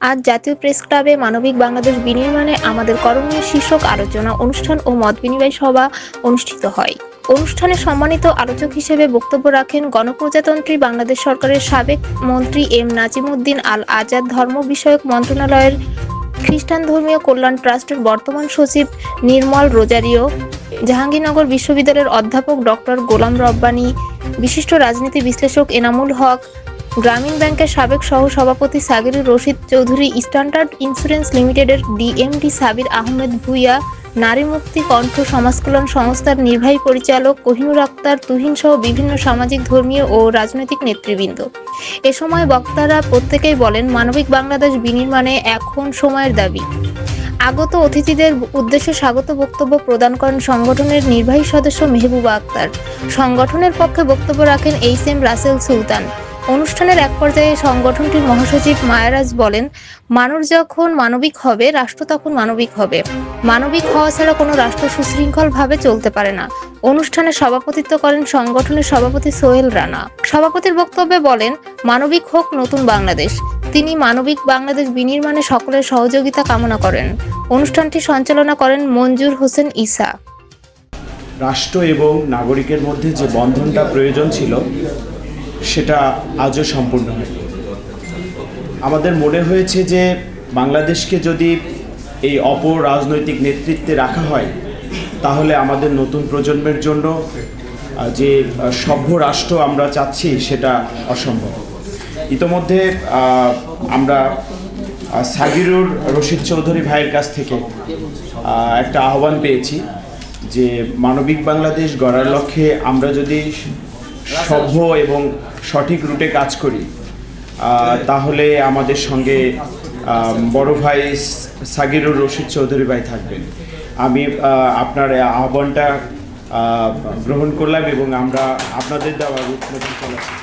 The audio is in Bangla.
আজ জাতীয় প্রেস ক্লাবে মানবিক বাংলাদেশ বিনির্মাণে আমাদের করণীয় শীর্ষক আলোচনা অনুষ্ঠান ও মত বিনিময় সভা অনুষ্ঠিত হয়। অনুষ্ঠানে সম্মানিত আলোচক হিসেবে বক্তব্য রাখেন গণপ্রজাতন্ত্রী বাংলাদেশ সরকারের সাবেক মন্ত্রী এম নাজিমুদ্দিন আল আজাদ, ধর্ম বিষয়ক মন্ত্রণালয়ের খ্রিস্টান ধর্মীয় কল্যাণ ট্রাস্টের বর্তমান সচিব নির্মল রোজারিও, জাহাঙ্গীরনগর বিশ্ববিদ্যালয়ের অধ্যাপক ডক্টর গোলাম রব্বানী, বিশিষ্ট রাজনীতি বিশ্লেষক এনামুল হক, গ্রামীণ ব্যাংকের সাবেক সহ-সভাপতি সাগিরুর রশিদ চৌধুরী, স্ট্যান্ডার্ড ইন্স্যুরেন্স লিমিটেডের ডিএমডি সাবির আহমেদ ভূঁইয়া, নারী মুক্তি কণ্ঠ সমাজকল্যাণ সংস্থার নির্বাহী পরিচালক কোহিনুর আক্তার তুহিন সহ বিভিন্ন সামাজিক, ধর্মীয় ও রাজনৈতিক নেতৃবৃন্দ। এ সময় বক্তারা প্রত্যেকেই বলেন, মানবিক বাংলাদেশ বিনির্মাণে এখন সময়ের দাবি। আগত অতিথিদের উদ্দেশ্যে স্বাগত বক্তব্য প্রদান করেন সংগঠনের নির্বাহী সদস্য মেহবুবা আক্তার। সংগঠনের পক্ষে বক্তব্য রাখেন এইচ এম রাসেল সুলতান। অনুষ্ঠানের এক পর্যায়ে সংগঠনটির মহাসচিব মায়ারাজ বলেন, মানুষ যখন মানবিক হবে, রাষ্ট্র তখন মানবিক হবে। মানবিক হওয়া ছাড়া কোনো রাষ্ট্র সুশৃঙ্খলভাবে চলতে পারে না। অনুষ্ঠানে সভাপতিত্ব করেন সংগঠনের সভাপতি সোহেল রানা। সভাপতির বক্তব্যে বলেন, মানবিক হোক নতুন বাংলাদেশ। তিনি মানবিক বাংলাদেশ বিনির্মাণে সকলের সহযোগিতা কামনা করেন। অনুষ্ঠানটি সঞ্চালনা করেন মঞ্জুর হোসেন ঈসা। রাষ্ট্র এবং নাগরিকের মধ্যে যে বন্ধনটা প্রয়োজন ছিল সেটা আজও সম্পূর্ণ হয়নি। আমাদের মনে হয়েছে যে বাংলাদেশকে যদি এই অপরাজনৈতিক নেতৃত্বে রাখা হয় তাহলে আমাদের নতুন প্রজন্মের জন্য যে সভ্য রাষ্ট্র আমরা চাচ্ছি সেটা অসম্ভব। ইতোমধ্যে আমরা সাগিরুর রশিদ চৌধুরী ভাইয়ের কাছ থেকে একটা আহ্বান পেয়েছি যে মানবিক বাংলাদেশ গড়ার লক্ষ্যে আমরা যদি সভ্য এবং সঠিক রুটে কাজ করি তাহলে আমাদের সঙ্গে বড় ভাই সাগিরুর রশিদ চৌধুরী ভাই থাকবেন। আমি আপনার আহ্বানটা গ্রহণ করলাম এবং আমরা আপনাদের দেওয়া রুট চলাচ্ছি।